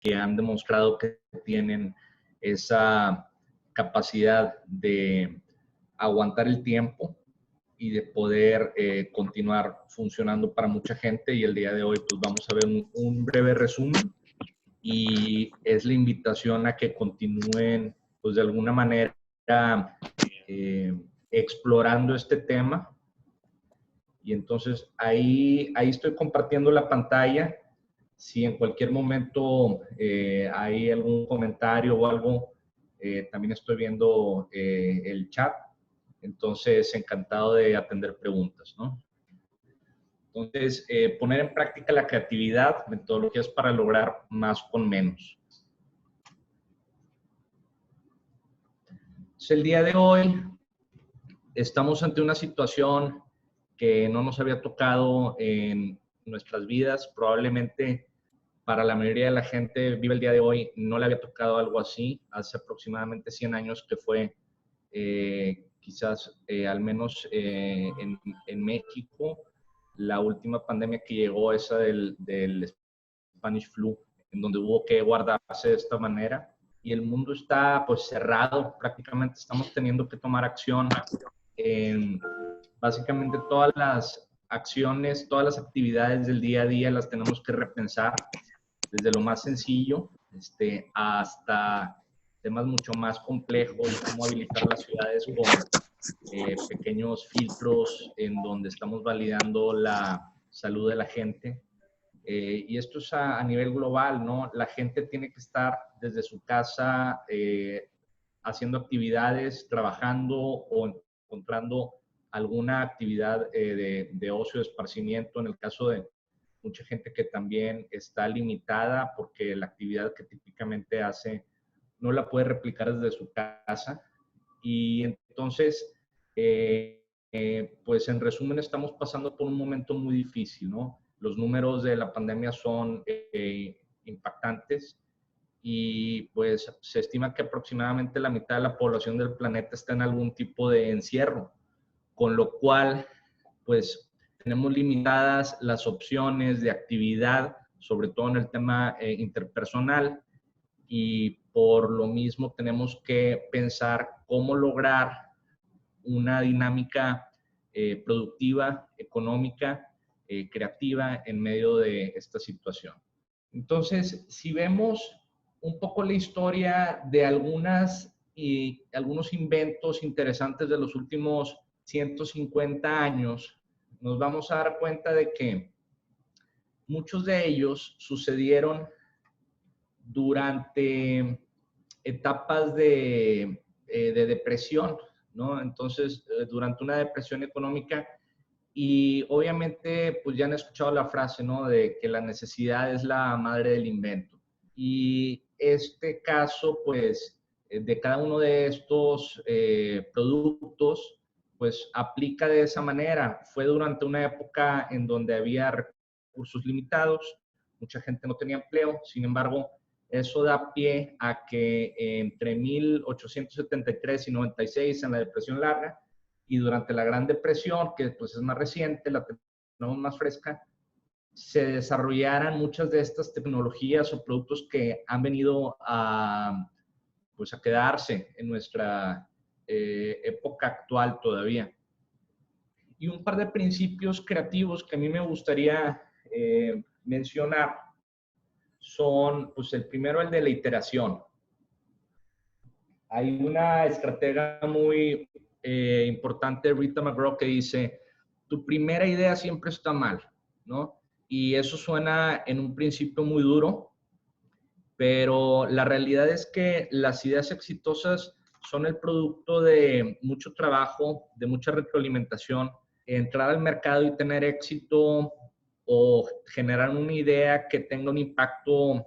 que han demostrado que tienen esa capacidad de aguantar el tiempo y de poder continuar funcionando para mucha gente. Y el día de hoy pues vamos a ver un breve resumen y es la invitación a que continúen pues de alguna manera explorando este tema. Y entonces ahí estoy compartiendo la pantalla. Si en cualquier momento hay algún comentario o algo, también estoy viendo el chat. Entonces, encantado de atender preguntas, ¿no? Entonces, poner en práctica la creatividad, metodologías para lograr más con menos. Entonces, el día de hoy estamos ante una situación que no nos había tocado en nuestras vidas. Probablemente para la mayoría de la gente vive el día de hoy no le había tocado algo así. Hace aproximadamente 100 años que fue quizás al menos en México, la última pandemia que llegó, esa del Spanish Flu, en donde hubo que guardarse de esta manera. Y el mundo está pues cerrado, prácticamente estamos teniendo que tomar acción en básicamente todas las acciones, todas las actividades del día a día las tenemos que repensar, desde lo más sencillo hasta temas mucho más complejos, cómo habilitar las ciudades con pequeños filtros en donde estamos validando la salud de la gente. Y esto es a nivel global, ¿no? La gente tiene que estar desde su casa haciendo actividades, trabajando o encontrando alguna actividad de ocio, de esparcimiento, en el caso de mucha gente que también está limitada porque la actividad que típicamente hace no la puede replicar desde su casa. Y entonces, pues en resumen, estamos pasando por un momento muy difícil, ¿no? Los números de la pandemia son impactantes y pues se estima que aproximadamente la mitad de la población del planeta está en algún tipo de encierro, con lo cual, pues tenemos limitadas las opciones de actividad, sobre todo en el tema interpersonal, y por lo mismo tenemos que pensar cómo lograr una dinámica productiva, económica, creativa en medio de esta situación. Entonces, si vemos un poco la historia de algunos inventos interesantes de los últimos 150 años, nos vamos a dar cuenta de que muchos de ellos sucedieron durante etapas de depresión, ¿no? Entonces, durante una depresión económica, y obviamente, pues ya han escuchado la frase, ¿no? De que la necesidad es la madre del invento. Y este caso, pues, de cada uno de estos productos, pues aplica de esa manera. Fue durante una época en donde había recursos limitados, mucha gente no tenía empleo, sin embargo, eso da pie a que entre 1873 y 96, en la Depresión Larga, y durante la Gran Depresión, que pues es más reciente, la tenemos más fresca, se desarrollaran muchas de estas tecnologías o productos que han venido pues a quedarse en nuestra época actual todavía. Y un par de principios creativos que a mí me gustaría mencionar son, pues el primero, el de la iteración. Hay una estratega muy importante, Rita McGraw, que dice, tu primera idea siempre está mal, ¿no? Y eso suena en un principio muy duro, pero la realidad es que las ideas exitosas son el producto de mucho trabajo, de mucha retroalimentación. Entrar al mercado y tener éxito o generar una idea que tenga un impacto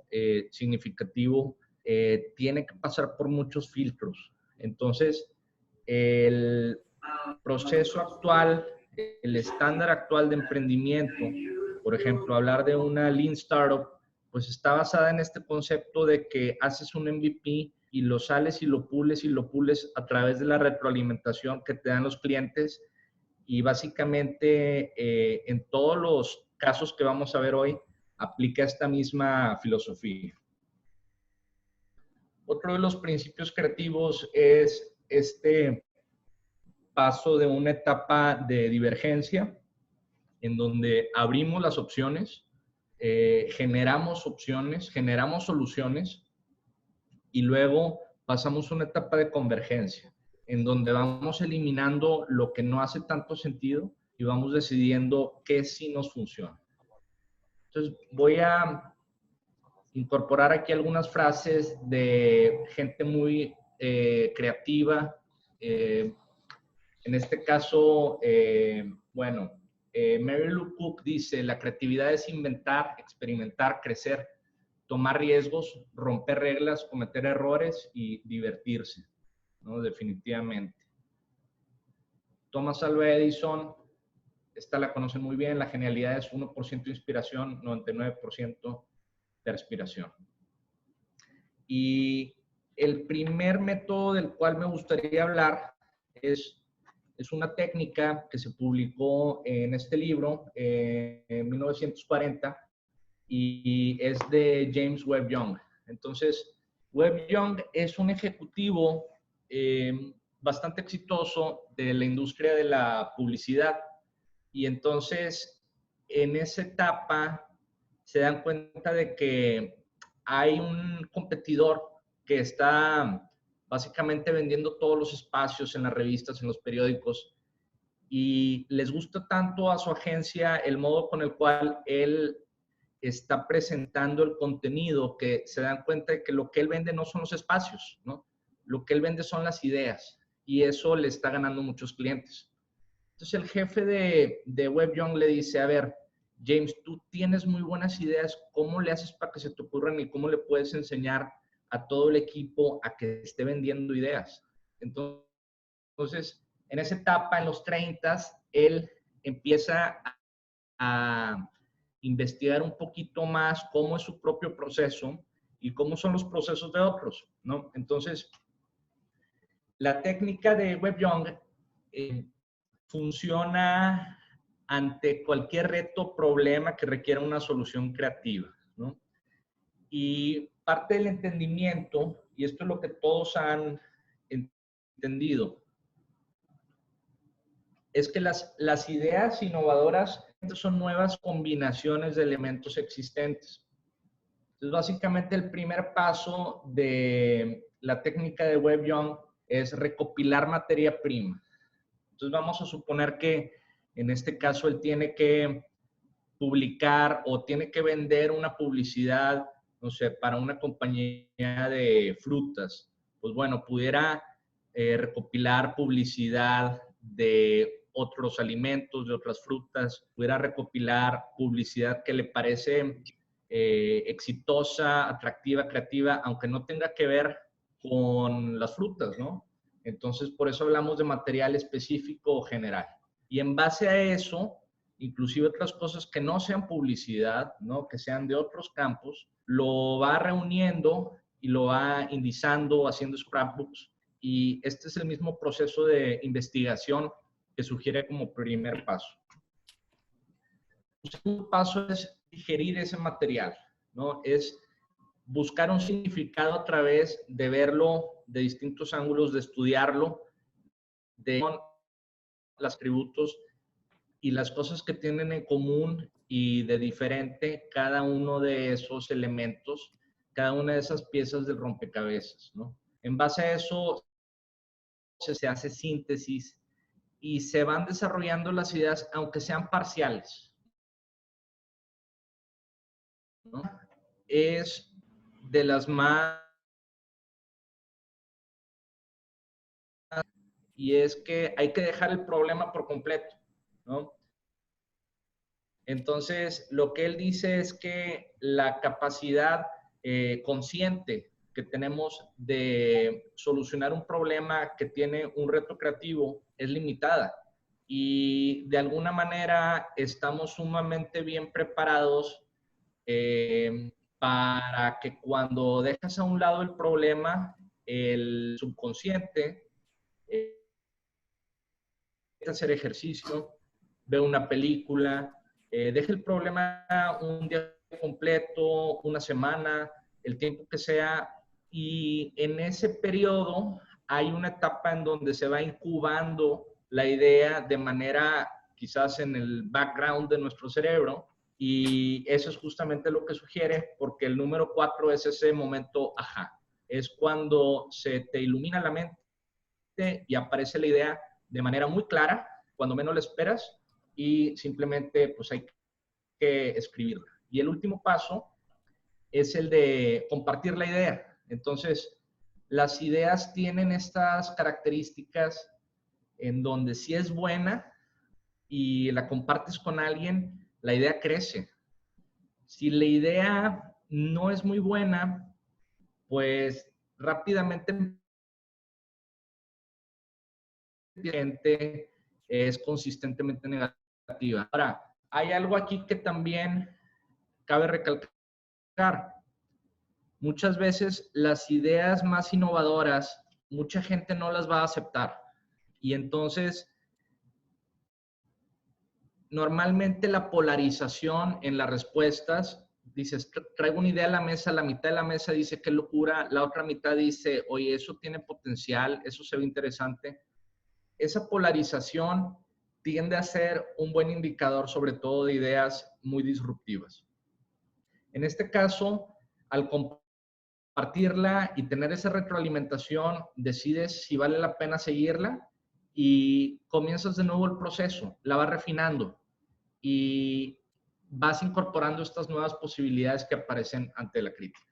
significativo tiene que pasar por muchos filtros. Entonces, el proceso actual, el estándar actual de emprendimiento, por ejemplo, hablar de una Lean Startup, pues está basada en este concepto de que haces un MVP y lo sales y lo pules a través de la retroalimentación que te dan los clientes, y básicamente en todos los casos que vamos a ver hoy aplica esta misma filosofía. Otro de los principios creativos es este paso de una etapa de divergencia en donde abrimos las opciones, generamos opciones, generamos soluciones y luego pasamos una etapa de convergencia en donde vamos eliminando lo que no hace tanto sentido y vamos decidiendo qué sí nos funciona. Entonces voy a incorporar aquí algunas frases de gente muy creativa. En este caso, bueno, Mary Lou Cook dice, la creatividad es inventar, experimentar, crecer, tomar riesgos, romper reglas, cometer errores y divertirse, ¿no? Definitivamente. Thomas Alva Edison, esta la conocen muy bien, la genialidad es 1% inspiración, 99% perspiración. Y el primer método del cual me gustaría hablar es una técnica que se publicó en este libro en 1940 y es de James Webb Young. Entonces, Webb Young es un ejecutivo bastante exitoso de la industria de la publicidad y entonces en esa etapa se dan cuenta de que hay un competidor que está básicamente vendiendo todos los espacios en las revistas, en los periódicos, y les gusta tanto a su agencia el modo con el cual él está presentando el contenido que se dan cuenta de que lo que él vende no son los espacios, ¿no? Lo que él vende son las ideas y eso le está ganando muchos clientes. Entonces el jefe de Webb Young le dice, a ver, James, tú tienes muy buenas ideas, ¿cómo le haces para que se te ocurran y cómo le puedes enseñar a todo el equipo a que esté vendiendo ideas? Entonces en esa etapa, en los 30, él empieza a investigar un poquito más cómo es su propio proceso y cómo son los procesos de otros, ¿no? Entonces, la técnica de Webb Young funciona ante cualquier reto o problema que requiera una solución creativa, ¿no? Y parte del entendimiento, y esto es lo que todos han entendido, es que las ideas innovadoras son nuevas combinaciones de elementos existentes. Entonces, básicamente el primer paso de la técnica de Webb Young es recopilar materia prima. Entonces, vamos a suponer que en este caso él tiene que publicar o tiene que vender una publicidad, no sé, para una compañía de frutas. Pues bueno, pudiera recopilar publicidad de otros alimentos, de otras frutas, pudiera recopilar publicidad que le parece exitosa, atractiva, creativa, aunque no tenga que ver con las frutas, ¿no? Entonces, por eso hablamos de material específico o general. Y en base a eso, inclusive otras cosas que no sean publicidad, ¿no? Que sean de otros campos, lo va reuniendo y lo va indizando, haciendo scrapbooks. Y este es el mismo proceso de investigación que sugiere como primer paso. El segundo paso es digerir ese material, ¿no? Es buscar un significado a través de verlo de distintos ángulos, de estudiarlo, de los atributos y las cosas que tienen en común y de diferente cada uno de esos elementos, cada una de esas piezas del rompecabezas, ¿no? En base a eso se hace síntesis y se van desarrollando las ideas, aunque sean parciales, ¿no? Es de las más, y es que hay que dejar el problema por completo, ¿no? Entonces, lo que él dice es que la capacidad consciente que tenemos de solucionar un problema que tiene un reto creativo es limitada y de alguna manera estamos sumamente bien preparados para que cuando dejas a un lado el problema, el subconsciente hacer ejercicio, ve una película, deje el problema un día completo, una semana, el tiempo que sea, Y en ese periodo hay una etapa en donde se va incubando la idea de manera quizás en el background de nuestro cerebro, y eso es justamente lo que sugiere, porque el número 4 es ese momento ajá. Es cuando se te ilumina la mente y aparece la idea de manera muy clara, cuando menos la esperas, y simplemente pues hay que escribirla. Y el último paso es el de compartir la idea. Entonces, las ideas tienen estas características en donde si es buena y la compartes con alguien, la idea crece. Si la idea no es muy buena, pues rápidamente es consistentemente negativa. Ahora, hay algo aquí que también cabe recalcar. Muchas veces las ideas más innovadoras, mucha gente no las va a aceptar. Y entonces, normalmente la polarización en las respuestas, dices, traigo una idea a la mesa, la mitad de la mesa dice qué locura, la otra mitad dice, oye, eso tiene potencial, eso se ve interesante. Esa polarización tiende a ser un buen indicador, sobre todo de ideas muy disruptivas. En este caso, al compartirla y tener esa retroalimentación, decides si vale la pena seguirla y comienzas de nuevo el proceso, la vas refinando y vas incorporando estas nuevas posibilidades que aparecen ante la crítica.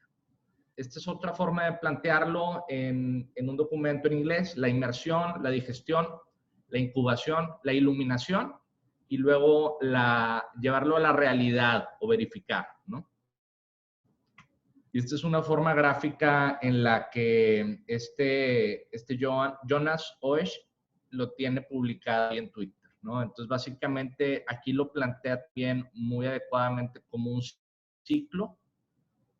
Esta es otra forma de plantearlo en un documento en inglés: la inmersión, la digestión, la incubación, la iluminación y luego llevarlo a la realidad o verificar, ¿no? Y esta es una forma gráfica en la que Jonas Oesch lo tiene publicado en Twitter, ¿no? Entonces, básicamente, aquí lo plantea bien muy adecuadamente como un ciclo,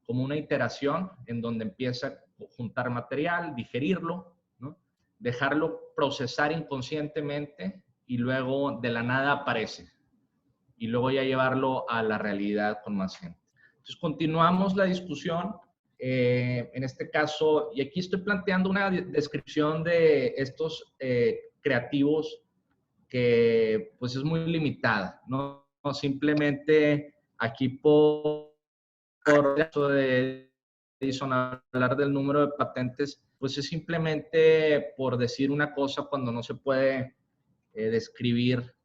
como una iteración en donde empieza a juntar material, digerirlo, ¿no? Dejarlo procesar inconscientemente y luego de la nada aparece. Y luego ya llevarlo a la realidad con más gente. Entonces, continuamos la discusión. En este caso, y aquí estoy planteando una descripción de estos creativos que pues es muy limitada, ¿no? Simplemente aquí por eso de Edison hablar del número de patentes, pues es simplemente por decir una cosa cuando no se puede describir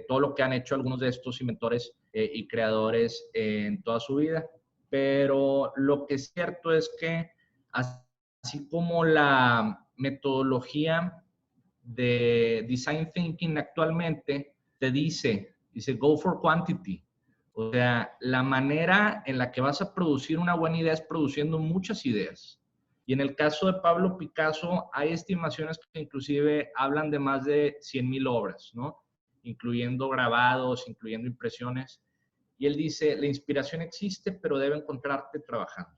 todo lo que han hecho algunos de estos inventores y creadores en toda su vida. Pero lo que es cierto es que así como la metodología de design thinking actualmente te dice go for quantity. O sea, la manera en la que vas a producir una buena idea es produciendo muchas ideas. Y en el caso de Pablo Picasso, hay estimaciones que inclusive hablan de más de 100,000 obras, ¿no? Incluyendo grabados, incluyendo impresiones. Y él dice, la inspiración existe, pero debe encontrarte trabajando.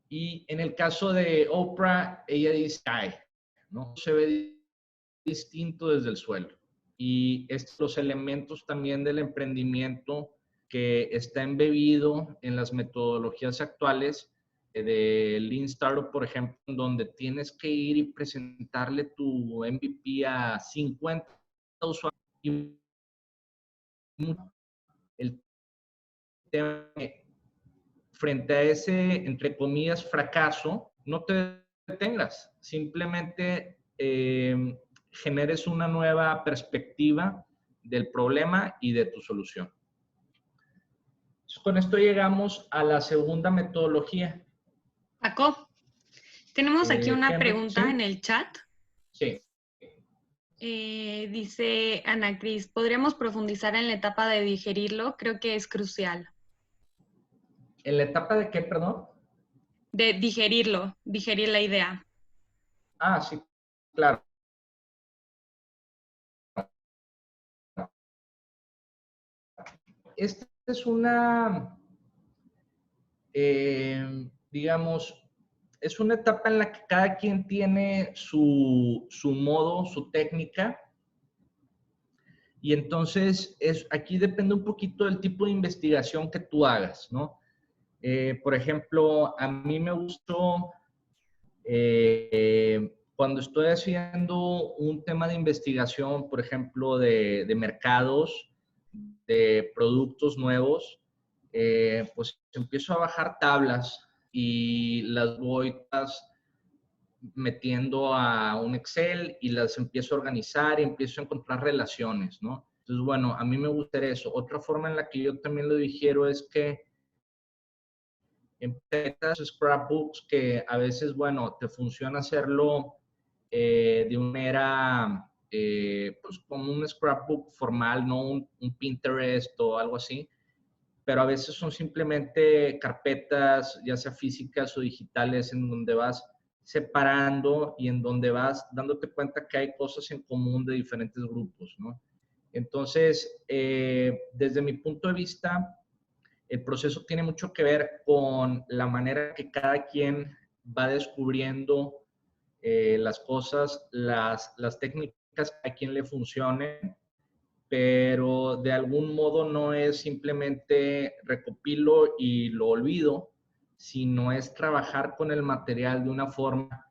Y en el caso de Oprah, ella dice, ¿no? Se ve distinto desde el suelo. Y estos elementos también del emprendimiento que está embebido en las metodologías actuales de Lean Startup, por ejemplo, donde tienes que ir y presentarle tu MVP a 50 usuarios. Y el tema frente a ese, entre comillas, fracaso, no te detengas, simplemente generes una nueva perspectiva del problema y de tu solución. Con esto llegamos a la segunda metodología. Paco, tenemos aquí una pregunta, ¿sí?, en el chat. Sí. Dice Ana Cris, ¿podríamos profundizar en la etapa de digerirlo? Creo que es crucial. ¿En la etapa de qué, perdón? De digerirlo, digerir la idea. Ah, sí, claro. Esta es una, digamos, es una etapa en la que cada quien tiene su modo, su técnica. Y entonces, aquí depende un poquito del tipo de investigación que tú hagas, ¿no? Por ejemplo, a mí me gustó cuando estoy haciendo un tema de investigación, por ejemplo, de mercados, de productos nuevos, pues empiezo a bajar tablas y las voy metiendo a un Excel y las empiezo a organizar y empiezo a encontrar relaciones, ¿no? Entonces, bueno, a mí me gusta eso. Otra forma en la que yo también lo digiero es que en scrapbooks que a veces, bueno, te funciona hacerlo de una manera, pues como un scrapbook formal, no un Pinterest o algo así, pero a veces son simplemente carpetas, ya sea físicas o digitales, en donde vas separando y en donde vas dándote cuenta que hay cosas en común de diferentes grupos, ¿no? Entonces, desde mi punto de vista, el proceso tiene mucho que ver con la manera que cada quien va descubriendo las cosas, las técnicas que a quien le funcionen, pero de algún modo no es simplemente recopilo y lo olvido, sino es trabajar con el material de una forma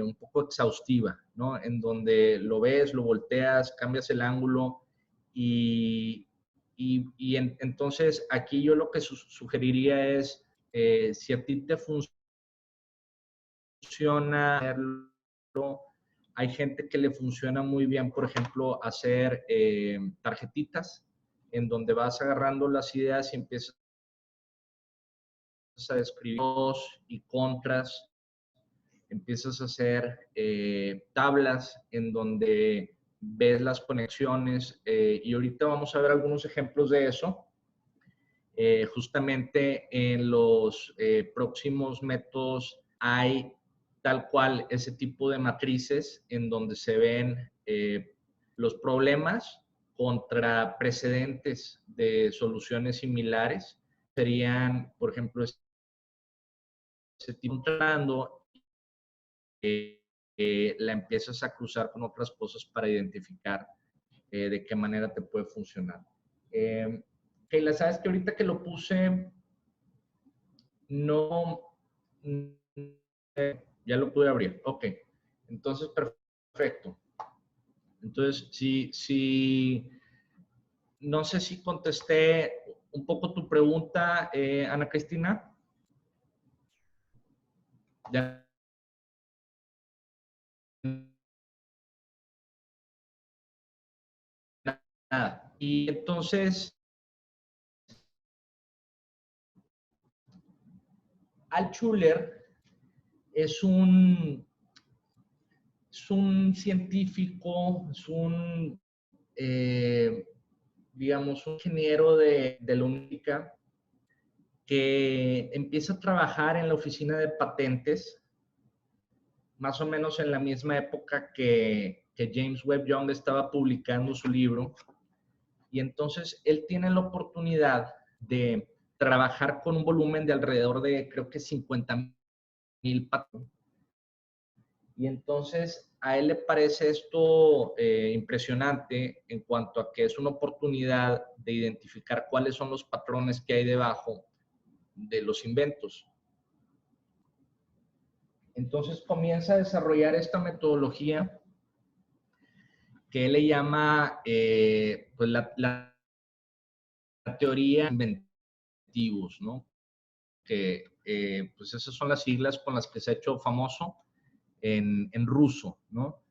un poco exhaustiva, ¿no? En donde lo ves, lo volteas, cambias el ángulo y, entonces aquí yo lo que sugeriría es, si a ti te funciona hacerlo, hay gente que le funciona muy bien, por ejemplo, hacer tarjetitas en donde vas agarrando las ideas y empiezas a escribir pros y contras, empiezas a hacer tablas en donde ves las conexiones y ahorita vamos a ver algunos ejemplos de eso. Justamente en los próximos métodos hay tal cual ese tipo de matrices en donde se ven los problemas contra precedentes de soluciones similares. Serían, por ejemplo, ese tipo entrando, la empiezas a cruzar con otras cosas para identificar de qué manera te puede funcionar. Keila, sabes que ahorita que lo puse, no, ya lo pude abrir. Ok, entonces perfecto. Entonces, no sé si contesté un poco tu pregunta, Ana Cristina. Ya. Nada. Y entonces, Altshuler es es un científico, es digamos, un ingeniero de la única que empieza a trabajar en la oficina de patentes, más o menos en la misma época que James Webb Young estaba publicando su libro. Y entonces él tiene la oportunidad de trabajar con un volumen de alrededor de, creo que 50,000 patentes. Y entonces a él le parece esto impresionante en cuanto a que es una oportunidad de identificar cuáles son los patrones que hay debajo de los inventos. Entonces comienza a desarrollar esta metodología que él le llama pues la teoría de inventivos, ¿no? Que pues esas son las siglas con las que se ha hecho famoso en ruso, ¿no?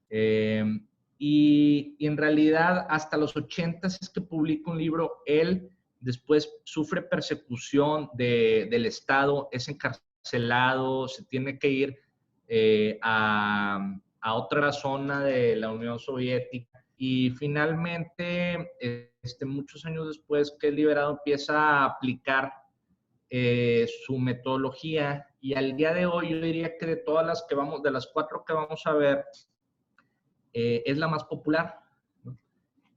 Y en realidad hasta los 80 es que publica un libro. Él después sufre persecución del Estado, es encarcelado, se tiene que ir a otra zona de la Unión Soviética y finalmente, muchos años después que es liberado, empieza a aplicar su metodología y al día de hoy yo diría que de todas las que vamos, de las 4 que vamos a ver, es la más popular, ¿no?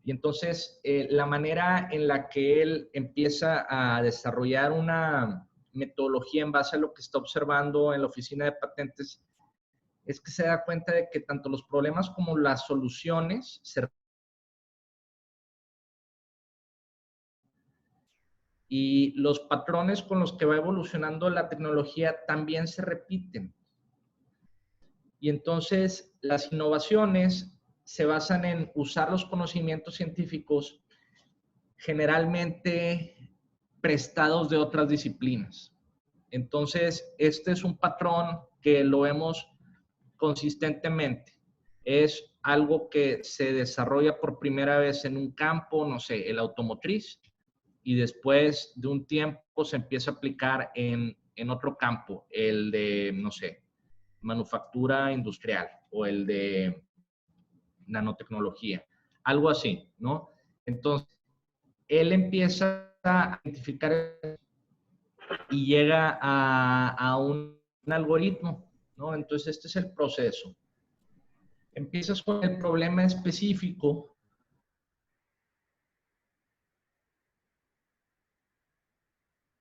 Y entonces la manera en la que él empieza a desarrollar una metodología en base a lo que está observando en la oficina de patentes es que se da cuenta de que tanto los problemas como las soluciones se Y los patrones con los que va evolucionando la tecnología también se repiten. Y entonces las innovaciones se basan en usar los conocimientos científicos generalmente prestados de otras disciplinas. Entonces, este es un patrón que lo vemos consistentemente. Es algo que se desarrolla por primera vez en un campo, no sé, el automotriz, y después de un tiempo se empieza a aplicar en otro campo, el de, no sé, manufactura industrial o el de nanotecnología, algo así, ¿no? Entonces, él empieza a identificar y llega a un algoritmo, ¿no? Entonces, este es el proceso. Empiezas con el problema específico,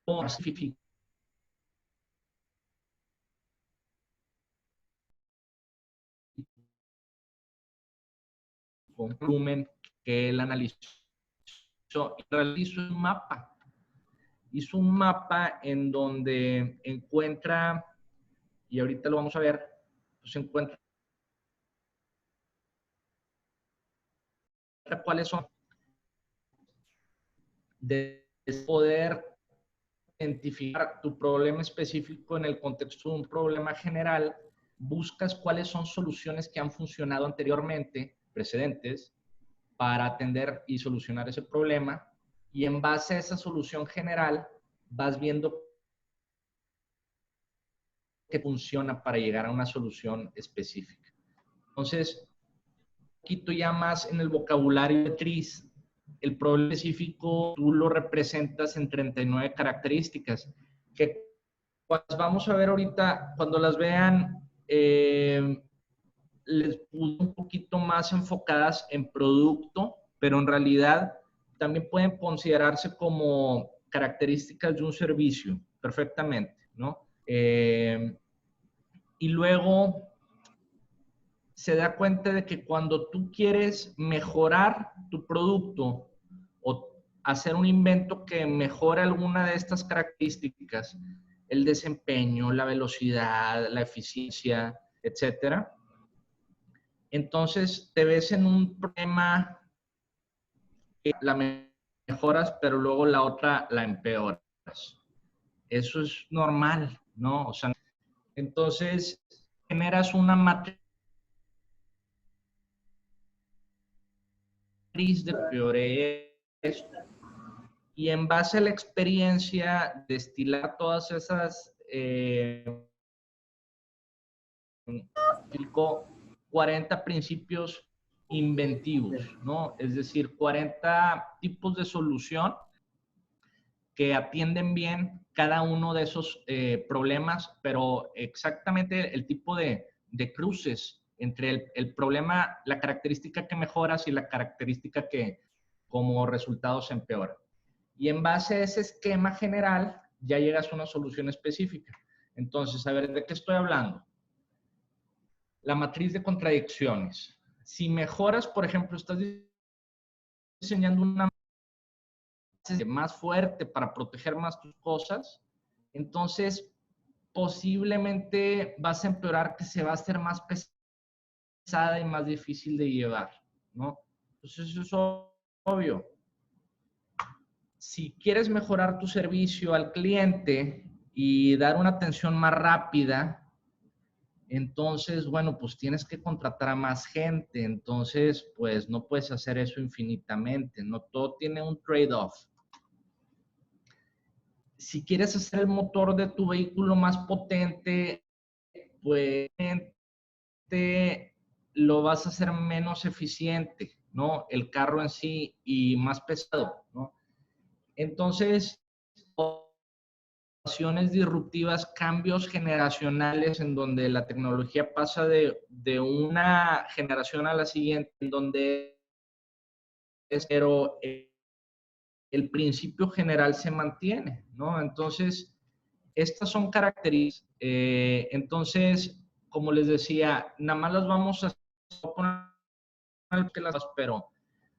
con volumen que él analizó y realizó un mapa. Hizo un mapa en donde encuentra, y ahorita lo vamos a ver, pues encuentra cuáles son de poder identificar tu problema específico en el contexto de un problema general, buscas cuáles son soluciones que han funcionado anteriormente, precedentes, para atender y solucionar ese problema, y en base a esa solución general vas viendo qué funciona para llegar a una solución específica. Entonces, un poquito ya más en el vocabulario de TRIZ, el problema específico tú lo representas en 39 características, que vamos a ver ahorita, cuando las vean, les puse un poquito más enfocadas en producto, pero en realidad también pueden considerarse como características de un servicio, perfectamente, ¿no? Y luego se da cuenta de que cuando tú quieres mejorar tu producto o hacer un invento que mejore alguna de estas características, el desempeño, la velocidad, la eficiencia, etcétera, entonces te ves en un problema que la mejoras, pero luego la otra la empeoras. Eso es normal, ¿no? O sea, entonces generas una matriz de peor esto. Y en base a la experiencia, destilar todas esas 40 principios inventivos, ¿no? Es decir, 40 tipos de solución que atienden bien cada uno de esos problemas, pero exactamente el tipo de cruces entre el problema, la característica que mejoras y la característica que como resultado se empeora. Y en base a ese esquema general, ya llegas a una solución específica. Entonces, a ver, ¿de qué estoy hablando? La matriz de contradicciones. Si mejoras, por ejemplo, estás diseñando una más fuerte para proteger más tus cosas, entonces posiblemente vas a empeorar que se va a hacer más pesada y más difícil de llevar, ¿no? Entonces eso es obvio. Si quieres mejorar tu servicio al cliente y dar una atención más rápida, entonces, bueno, pues tienes que contratar a más gente. Entonces, pues no puedes hacer eso infinitamente, ¿no? Todo tiene un trade-off. Si quieres hacer el motor de tu vehículo más potente, pues lo vas a hacer menos eficiente, ¿no? El carro en sí y más pesado, ¿no? Entonces, acciones disruptivas, cambios generacionales en donde la tecnología pasa de una generación a la siguiente, en donde pero el principio general se mantiene, ¿no? Entonces, estas son características. Entonces, como les decía, nada más las vamos a poner, pero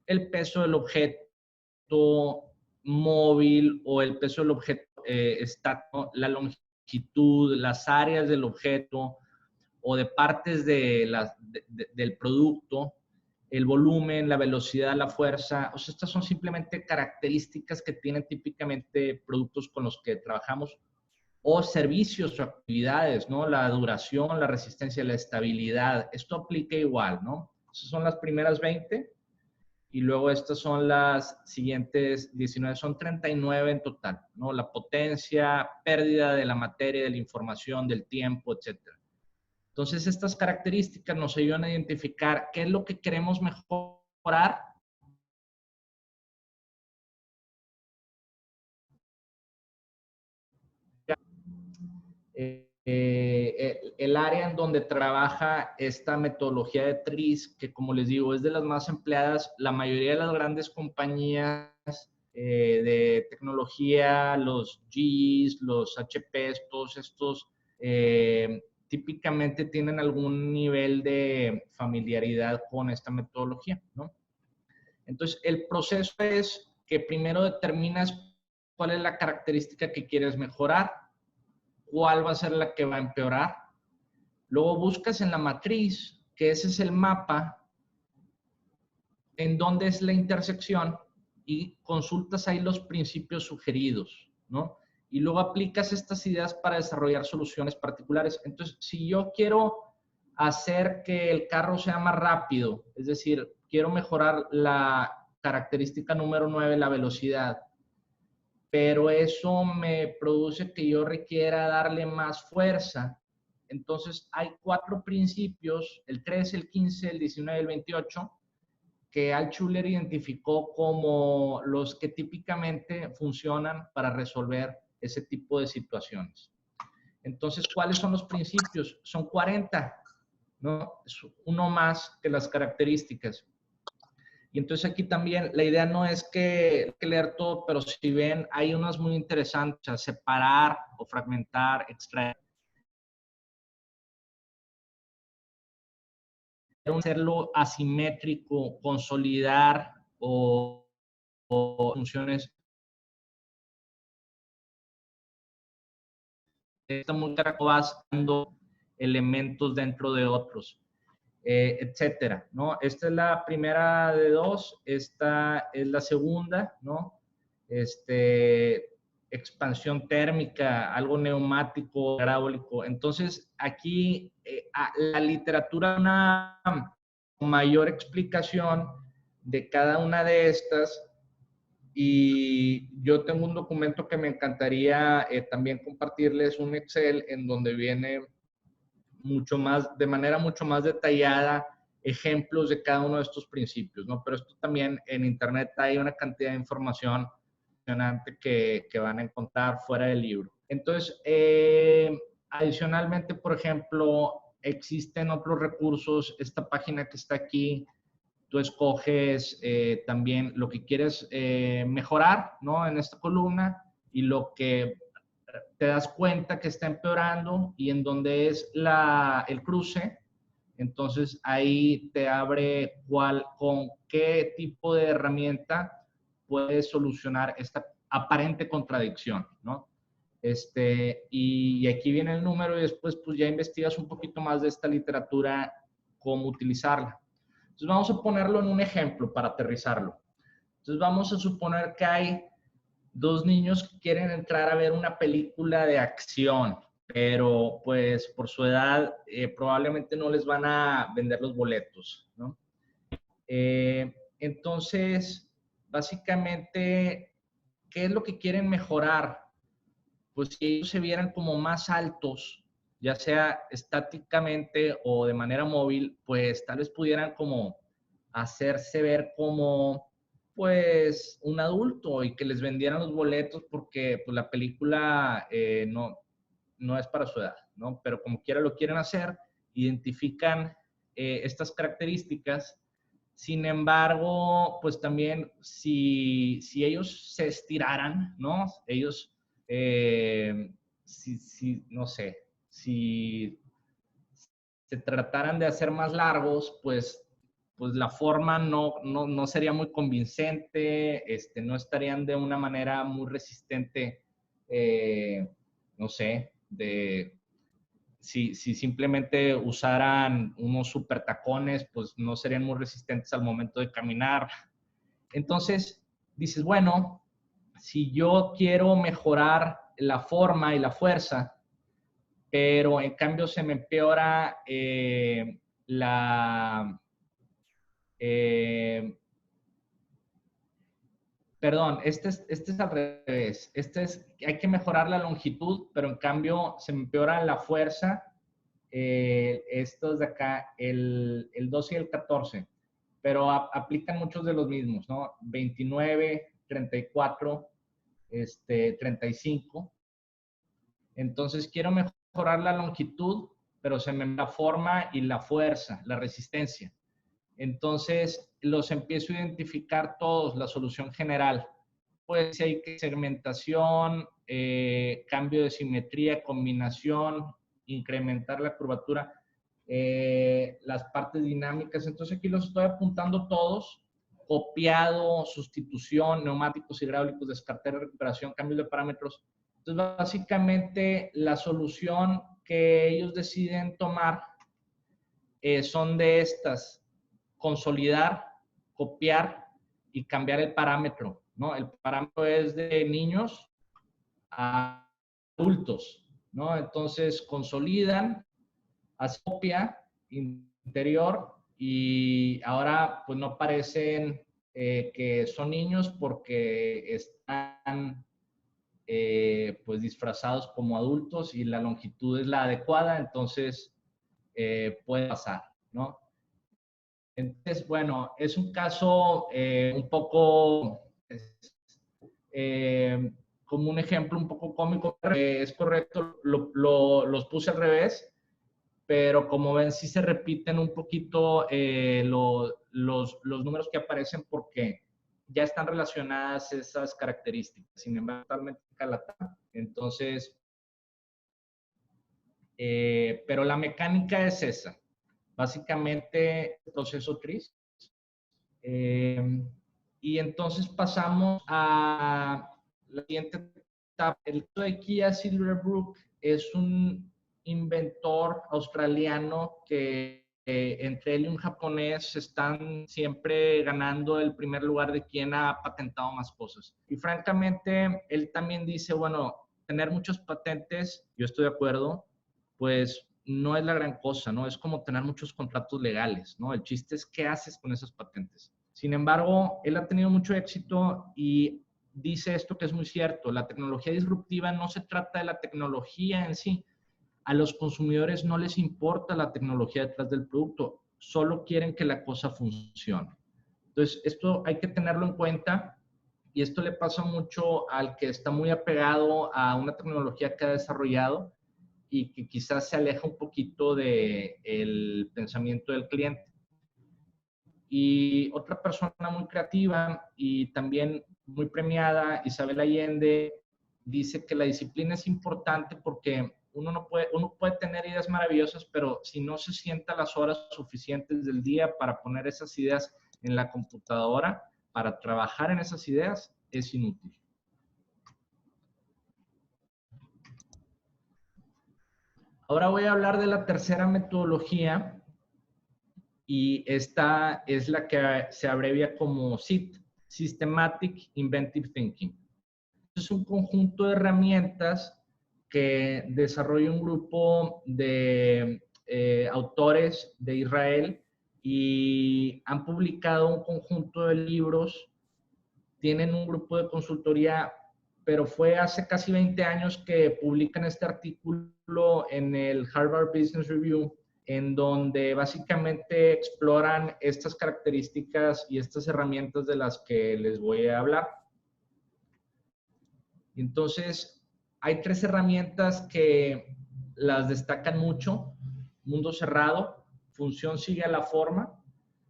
el peso del objeto, móvil o el peso del objeto estático, la longitud, las áreas del objeto o de partes del producto, el volumen, la velocidad, la fuerza. O sea, estas son simplemente características que tienen típicamente productos con los que trabajamos o servicios o actividades, ¿no? La duración, la resistencia, la estabilidad. Esto aplica igual, ¿no? Esas son las primeras 20 y luego estas son las siguientes 19, son 39 en total, ¿no? La potencia, pérdida de la materia, de la información, del tiempo, etcétera. Entonces, estas características nos ayudan a identificar qué es lo que queremos mejorar. El área en donde trabaja esta metodología de TRIS, que como les digo, es de las más empleadas, la mayoría de las grandes compañías de tecnología, los GEs, los HPs, todos estos, típicamente tienen algún nivel de familiaridad con esta metodología, ¿no? Entonces, el proceso es que primero determinas cuál es la característica que quieres mejorar, cuál va a ser la que va a empeorar. Luego buscas en la matriz, que ese es el mapa, en dónde es la intersección y consultas ahí los principios sugeridos, ¿no? Y luego aplicas estas ideas para desarrollar soluciones particulares. Entonces, si yo quiero hacer que el carro sea más rápido, es decir, quiero mejorar la característica número 9, la velocidad, pero eso me produce que yo requiera darle más fuerza. Entonces, hay 4 principios, el 13, el 15, el 19 y el 28, que Altshuler identificó como los que típicamente funcionan para resolver ese tipo de situaciones. Entonces, ¿cuáles son los principios? Son 40, ¿no? Es uno más que las características. Y entonces aquí también la idea no es que leer todo, pero si ven, hay unas muy interesantes, o sea, separar o fragmentar, extraer. Hacerlo asimétrico, consolidar o funciones. Está muy dando elementos dentro de otros, etcétera, ¿no? Esta es la primera de 2, esta es la segunda, ¿no? Expansión térmica, algo neumático, hidráulico. Entonces, aquí la literatura una mayor explicación de cada una de estas y yo tengo un documento que me encantaría también compartirles, un Excel en donde viene mucho más, de manera mucho más detallada, ejemplos de cada uno de estos principios, ¿no? Pero esto también en Internet hay una cantidad de información impresionante que van a encontrar fuera del libro. Entonces, adicionalmente, por ejemplo, existen otros recursos, esta página que está aquí, tú escoges también lo que quieres mejorar, ¿no? En esta columna y lo que te das cuenta que está empeorando y en donde es el cruce, entonces ahí te abre con qué tipo de herramienta puedes solucionar esta aparente contradicción, ¿no? Y aquí viene el número y después pues ya investigas un poquito más de esta literatura, cómo utilizarla. Entonces vamos a ponerlo en un ejemplo para aterrizarlo. Entonces vamos a suponer que hay 2 niños que quieren entrar a ver una película de acción, pero pues por su edad probablemente no les van a vender los boletos, ¿no? Entonces, básicamente, ¿qué es lo que quieren mejorar? Pues si ellos se vieran como más altos, ya sea estáticamente o de manera móvil, pues tal vez pudieran como hacerse ver como pues un adulto y que les vendieran los boletos porque pues la película no es para su edad, ¿no? Pero como quiera lo quieren hacer, identifican estas características. Sin embargo, pues también si ellos se estiraran, ¿no? Ellos, no sé, si se trataran de hacer más largos, pues pues la forma no sería muy convincente, no estarían de una manera muy resistente, no sé, si simplemente usaran unos super tacones, pues no serían muy resistentes al momento de caminar. Entonces, dices, bueno, si yo quiero mejorar la forma y la fuerza, pero en cambio se me empeora perdón, este es al revés. Hay que mejorar la longitud, pero en cambio se me empeora la fuerza. Estos de acá, el 12 y el 14, pero aplican muchos de los mismos, ¿no? 29, 34, 35. Entonces quiero mejorar la longitud, pero se me la forma y la fuerza, la resistencia. Entonces los empiezo a identificar todos, la solución general. Pues hay que segmentación, cambio de simetría, combinación, incrementar la curvatura, las partes dinámicas. Entonces aquí los estoy apuntando todos. Copiado, sustitución, neumáticos hidráulicos, descartera, recuperación, cambio de parámetros. Entonces básicamente la solución que ellos deciden tomar son de estas: consolidar, copiar y cambiar el parámetro, ¿no? El parámetro es de niños a adultos, ¿no? Entonces consolidan, hacen copia interior y ahora pues no parecen que son niños porque están pues disfrazados como adultos y la longitud es la adecuada, entonces puede pasar, ¿no? Entonces, bueno, es un caso un poco, como un ejemplo un poco cómico. Es correcto, los puse al revés, pero como ven, sí se repiten un poquito los números que aparecen porque ya están relacionadas esas características. Sin embargo, totalmente calata. Entonces, pero la mecánica es esa. Básicamente, proceso TRIS. Y entonces pasamos a la siguiente etapa. El caso de Kia Silverbrook es un inventor australiano que entre él y un japonés están siempre ganando el primer lugar de quien ha patentado más cosas. Y francamente, él también dice, bueno, tener muchos patentes, yo estoy de acuerdo, pues no es la gran cosa, ¿no? Es como tener muchos contratos legales, ¿no? El chiste es qué haces con esas patentes. Sin embargo, él ha tenido mucho éxito y dice esto que es muy cierto: la tecnología disruptiva no se trata de la tecnología en sí. A los consumidores no les importa la tecnología detrás del producto, solo quieren que la cosa funcione. Entonces, esto hay que tenerlo en cuenta y esto le pasa mucho al que está muy apegado a una tecnología que ha desarrollado y que quizás se aleja un poquito del pensamiento del cliente. Y otra persona muy creativa y también muy premiada, Isabel Allende, dice que la disciplina es importante porque uno puede tener ideas maravillosas, pero si no se sienta las horas suficientes del día para poner esas ideas en la computadora, para trabajar en esas ideas, es inútil. Ahora voy a hablar de la tercera metodología y esta es la que se abrevia como SIT, Systematic Inventive Thinking. Es un conjunto de herramientas que desarrolla un grupo de autores de Israel y han publicado un conjunto de libros. Tienen un grupo de consultoría, pero fue hace casi 20 años que publican este artículo en el Harvard Business Review, en donde básicamente exploran estas características y estas herramientas de las que les voy a hablar. Entonces, hay 3 herramientas que las destacan mucho: mundo cerrado, función sigue a la forma,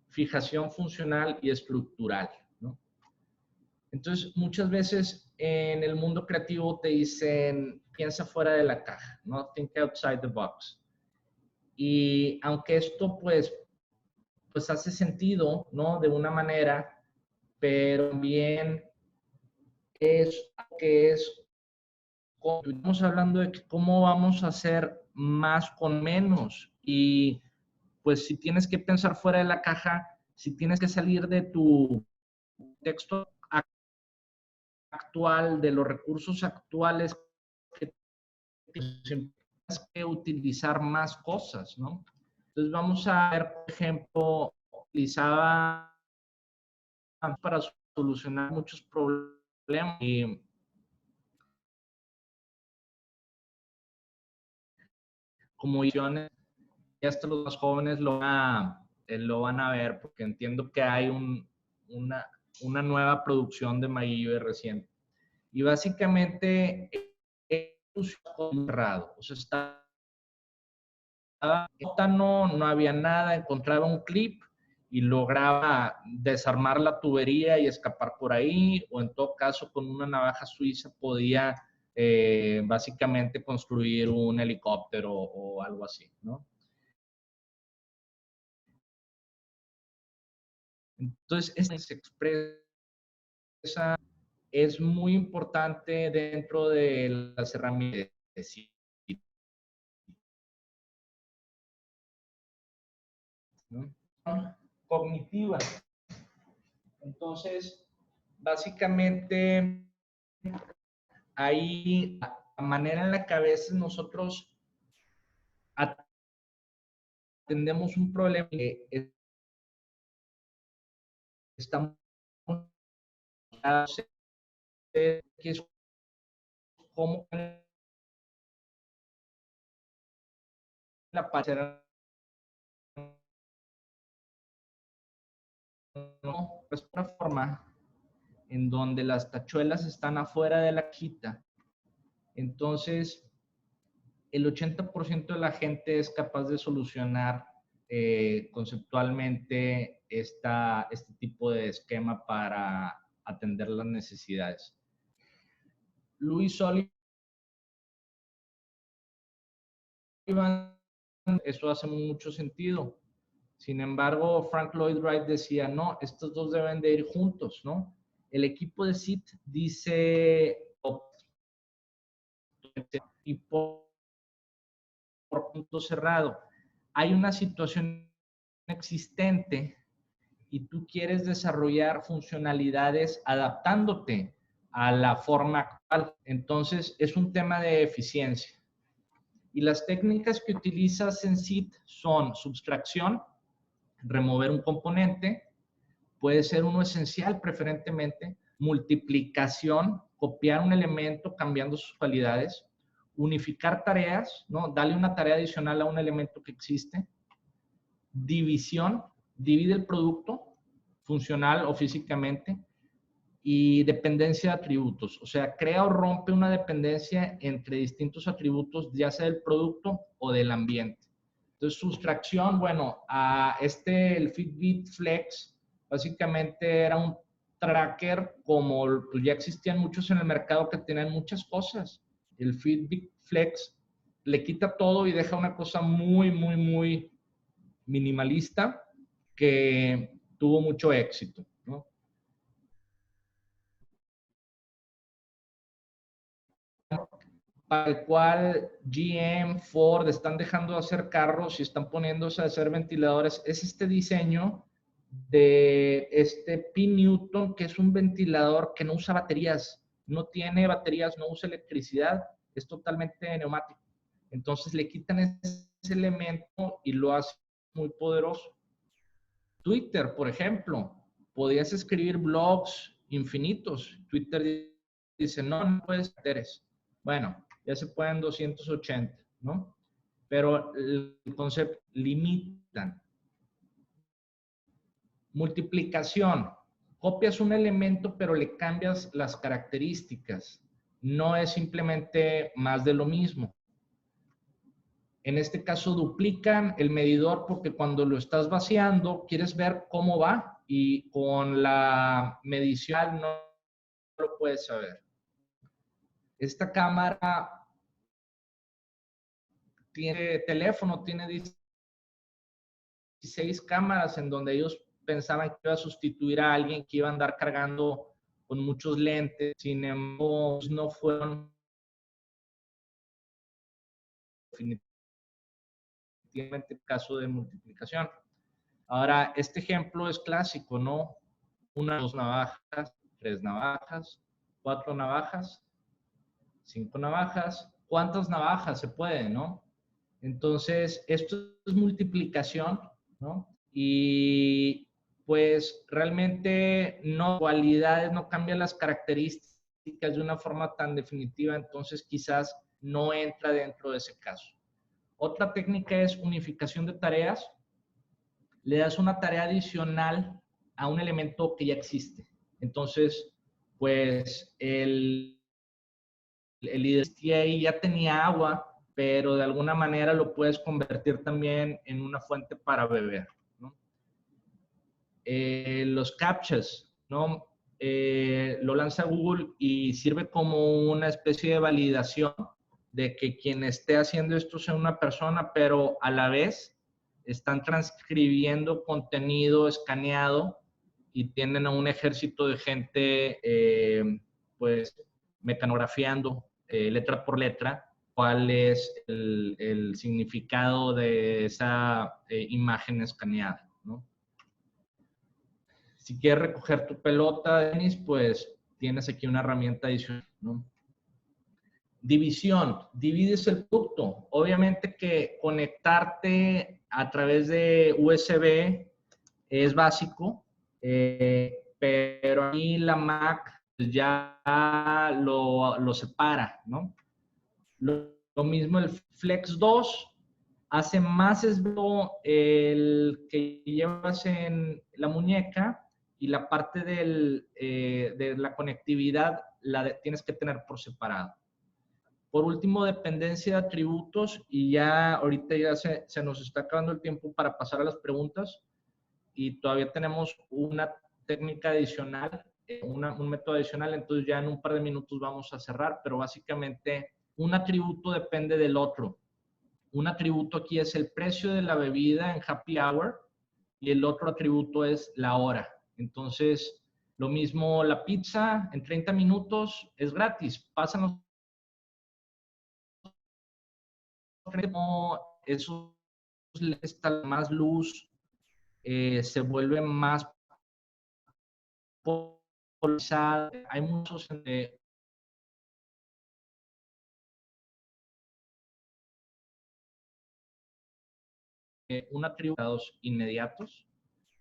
fijación funcional y estructural, ¿no? Entonces, muchas veces en el mundo creativo te dicen, piensa fuera de la caja, ¿no? Think outside the box. Y aunque esto, pues, pues hace sentido, ¿no? De una manera, pero también es que es, estamos hablando de que cómo vamos a hacer más con menos. Y pues si tienes que pensar fuera de la caja, si tienes que salir de tu texto actual, de los recursos actuales, que tienes que utilizar más cosas, ¿no? Entonces vamos a ver, por ejemplo, utilizaba para solucionar muchos problemas y como visiones, y hasta los más jóvenes lo van a ver, porque entiendo que hay una nueva producción de Maguillo de reciente. Y básicamente es cerrado, o sea, no había nada, encontraba un clip y lograba desarmar la tubería y escapar por ahí, o en todo caso con una navaja suiza podía básicamente construir un helicóptero o algo así, ¿no? Entonces, esto se expresa, es muy importante dentro de las herramientas ¿no? Cognitivas. Entonces, básicamente, ahí la manera en la que a veces nosotros atendemos un problema que estamos que es como la parcera, no, es una forma en donde las tachuelas están afuera de la cajita. Entonces, el 80% de la gente es capaz de solucionar conceptualmente este tipo de esquema para atender las necesidades. Louis Sullivan, eso hace mucho sentido. Sin embargo, Frank Lloyd Wright decía, no, estos dos deben de ir juntos, ¿no? El equipo de SIT dice, y por punto cerrado, hay una situación existente y tú quieres desarrollar funcionalidades adaptándote a la forma actual. Entonces, es un tema de eficiencia. Y las técnicas que utilizas en SIT son subtracción, remover un componente, puede ser uno esencial preferentemente, multiplicación, copiar un elemento cambiando sus cualidades, unificar tareas, ¿no? Darle una tarea adicional a un elemento que existe, división, divide el producto funcional o físicamente, y dependencia de atributos, o sea, crea o rompe una dependencia entre distintos atributos, ya sea del producto o del ambiente. Entonces, sustracción, bueno, el Fitbit Flex, básicamente era un tracker como pues ya existían muchos en el mercado que tenían muchas cosas. El Fitbit Flex le quita todo y deja una cosa muy, muy, muy minimalista que tuvo mucho éxito, ¿no? Para el cual GM, Ford están dejando de hacer carros y están poniéndose a hacer ventiladores, es este diseño de este P-Newton, que es un ventilador que no usa baterías, no tiene baterías, no usa electricidad, es totalmente neumático. Entonces le quitan ese elemento y lo hacen muy poderoso. Twitter, por ejemplo, podías escribir blogs infinitos. Twitter dice, no, no puedes hacer. Bueno, ya se pueden 280, ¿no? Pero el concepto limitan. Multiplicación. Copias un elemento, pero le cambias las características. No es simplemente más de lo mismo. En este caso, duplican el medidor porque cuando lo estás vaciando, quieres ver cómo va y con la medición no lo puedes saber. Esta cámara tiene teléfono, tiene 16 cámaras en donde ellos pensaban que iba a sustituir a alguien que iba a andar cargando con muchos lentes. Sin embargo, no fueron definitivamente el caso de multiplicación. Ahora, este ejemplo es clásico, ¿no? 1, 2 navajas, 3 navajas, 4 navajas, 5 navajas. ¿Cuántas navajas se pueden, no? Entonces, esto es multiplicación, ¿no? Y pues realmente no cualidades, no cambian las características de una forma tan definitiva, entonces quizás no entra dentro de ese caso. Otra técnica es unificación de tareas. Le das una tarea adicional a un elemento que ya existe. Entonces, pues el líder ya tenía agua, pero de alguna manera lo puedes convertir también en una fuente para beber, ¿no? Los captchas, ¿no? Lo lanza Google y sirve como una especie de validación de que quien esté haciendo esto sea una persona, pero a la vez están transcribiendo contenido escaneado y tienen a un ejército de gente, pues, mecanografiando letra por letra cuál es el significado de esa imagen escaneada, ¿no? Si quieres recoger tu pelota, Denis, pues tienes aquí una herramienta adicional, ¿no? División, divides el producto. Obviamente que conectarte a través de USB es básico, pero ahí la Mac ya lo separa, ¿no? Lo mismo el Flex 2 hace más esbelto el que llevas en la muñeca y la parte de la conectividad tienes que tener por separado. Por último, dependencia de atributos, y ya ahorita ya se nos está acabando el tiempo para pasar a las preguntas y todavía tenemos una técnica adicional, un método adicional, entonces ya en un par de minutos vamos a cerrar, pero básicamente un atributo depende del otro. Un atributo aquí es el precio de la bebida en happy hour y el otro atributo es la hora. Entonces, lo mismo la pizza en 30 minutos es gratis. Pásanos eso está más luz, se vuelve más polarizada. Hay muchos un atributos inmediatos.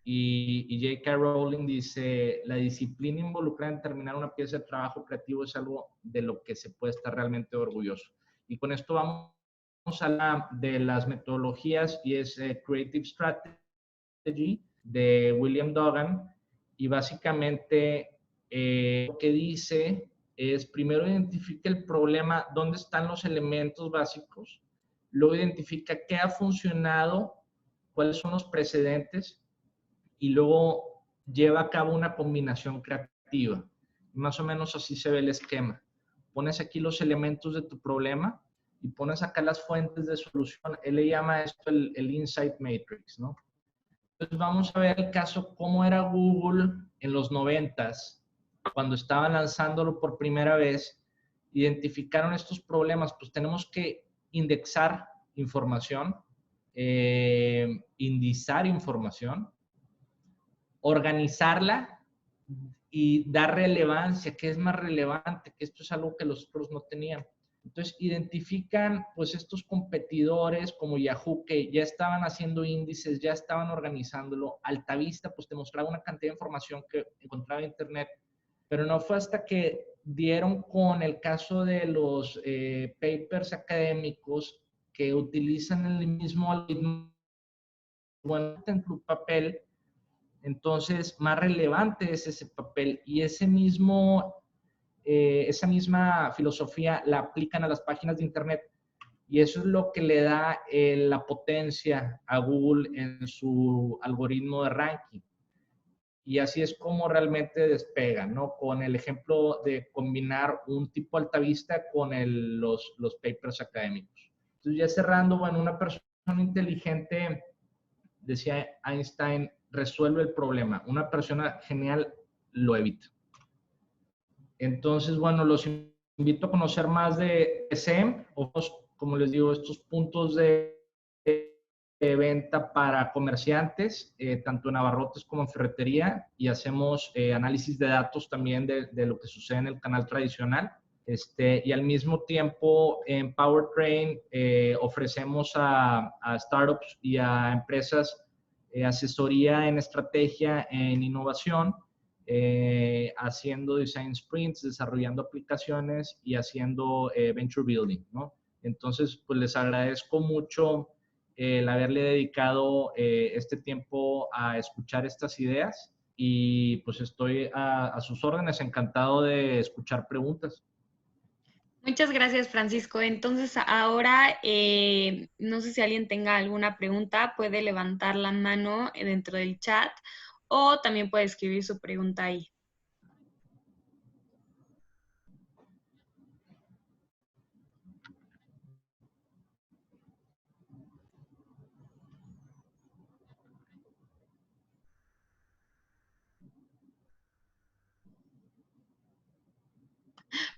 Y J.K. Rowling dice, la disciplina involucrada en terminar una pieza de trabajo creativo es algo de lo que se puede estar realmente orgulloso. Y con esto vamos a hablar de las metodologías y es Creative Strategy de William Duggan. Y básicamente lo que dice es, primero identifica el problema, dónde están los elementos básicos, luego identifica qué ha funcionado, cuáles son los precedentes, y luego lleva a cabo una combinación creativa. Más o menos así se ve el esquema. Pones aquí los elementos de tu problema y pones acá las fuentes de solución. Él le llama esto el Insight Matrix, ¿no? Entonces vamos a ver el caso, cómo era Google en los 90s, cuando estaban lanzándolo por primera vez, identificaron estos problemas. Pues tenemos que indexar información, indizar información, organizarla y dar relevancia, que es más relevante, que esto es algo que los otros no tenían. Entonces identifican pues estos competidores como Yahoo que ya estaban haciendo índices, ya estaban organizándolo. Altavista pues te mostraba una cantidad de información que encontraba en internet, pero no fue hasta que dieron con el caso de los papers académicos que utilizan el mismo algoritmo en tu papel. Entonces, más relevante es ese papel y esa misma filosofía la aplican a las páginas de Internet y eso es lo que le da la potencia a Google en su algoritmo de ranking. Y así es como realmente despega, ¿no? Con el ejemplo de combinar un tipo altavista con los papers académicos. Entonces, ya cerrando, bueno, una persona inteligente decía Einstein, resuelve el problema. Una persona genial lo evita. Entonces, bueno, los invito a conocer más de SEM, o como les digo, estos puntos de venta para comerciantes, tanto en abarrotes como en ferretería, y hacemos análisis de datos también de lo que sucede en el canal tradicional. Y al mismo tiempo en Powertrain ofrecemos a startups y a empresas asesoría en estrategia, en innovación, haciendo design sprints, desarrollando aplicaciones y haciendo venture building, ¿no? Entonces, pues les agradezco mucho el haberle dedicado este tiempo a escuchar estas ideas y pues estoy a sus órdenes, encantado de escuchar preguntas. Muchas gracias, Francisco. Entonces, ahora, no sé si alguien tenga alguna pregunta, puede levantar la mano dentro del chat o también puede escribir su pregunta ahí.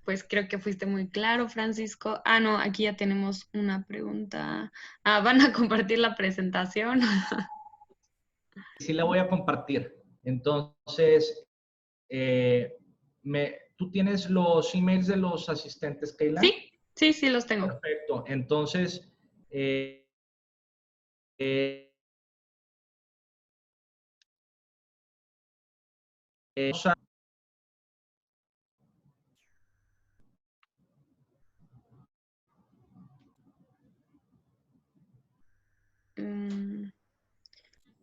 Pues creo que fuiste muy claro, Francisco. Ah, no, aquí ya tenemos una pregunta. Ah, ¿van a compartir la presentación? Sí, la voy a compartir. Entonces, ¿tú tienes los emails de los asistentes, Keila? Sí, los tengo. Perfecto. Entonces, vamos a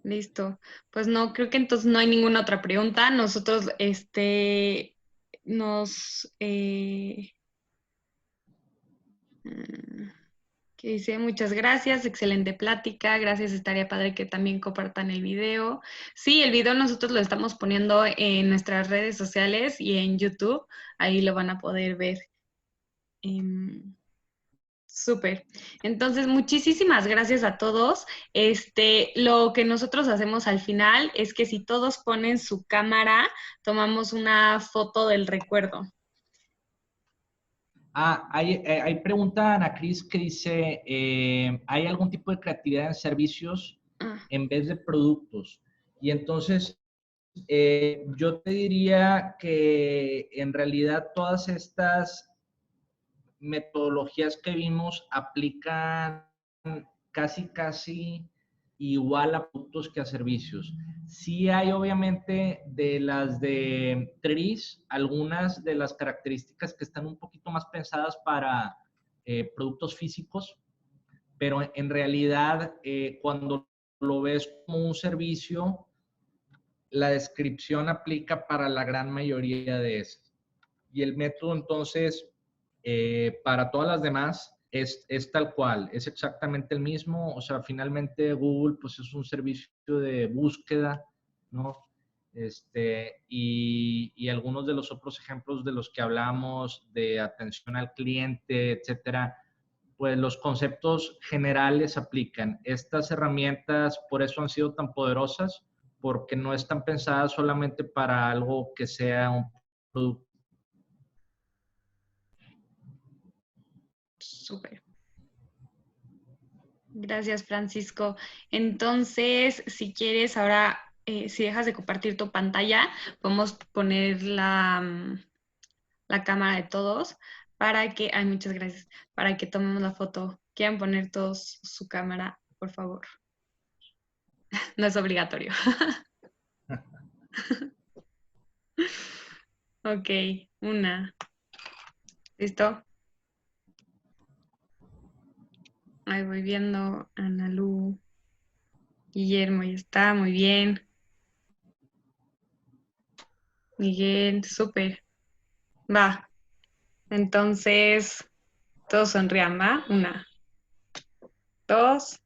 Listo. Pues no, creo que entonces no hay ninguna otra pregunta. Nosotros, nos, que dice, muchas gracias, excelente plática, gracias, estaría padre que también compartan el video. Sí, el video nosotros lo estamos poniendo en nuestras redes sociales y en YouTube, ahí lo van a poder ver. Súper. Entonces, muchísimas gracias a todos. Lo que nosotros hacemos al final es que si todos ponen su cámara, tomamos una foto del recuerdo. Hay pregunta, Ana Cris, que dice, ¿hay algún tipo de creatividad en servicios en vez de productos? Y entonces, yo te diría que en realidad todas estas metodologías que vimos aplican casi igual a productos que a servicios. Sí hay obviamente de las de TRIS, algunas de las características que están un poquito más pensadas para productos físicos, pero en realidad cuando lo ves como un servicio, la descripción aplica para la gran mayoría de esas. Y el método entonces para todas las demás es tal cual, es exactamente el mismo. O sea, finalmente Google pues es un servicio de búsqueda, ¿no? Y algunos de los otros ejemplos de los que hablamos, de atención al cliente, etcétera, pues los conceptos generales aplican. Estas herramientas por eso han sido tan poderosas, porque no están pensadas solamente para algo que sea un producto. Súper. Gracias, Francisco. Entonces, si quieres, ahora, si dejas de compartir tu pantalla, podemos poner la cámara de todos para que, ay, muchas gracias, para que tomemos la foto. ¿Quieran poner todos su cámara, por favor? No es obligatorio. Ok, una. ¿Listo? Ahí voy viendo Ana Lu. Guillermo, ya está, muy bien. Miguel, súper. Va. Entonces, todos sonrían, ¿va? Una, dos,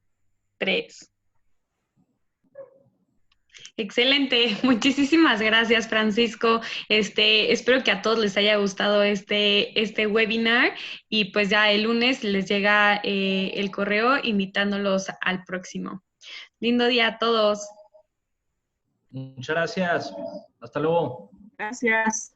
tres. Excelente, muchísimas gracias, Francisco. Espero que a todos les haya gustado este webinar y pues ya el lunes les llega el correo invitándolos al próximo. Lindo día a todos. Muchas gracias. Hasta luego. Gracias.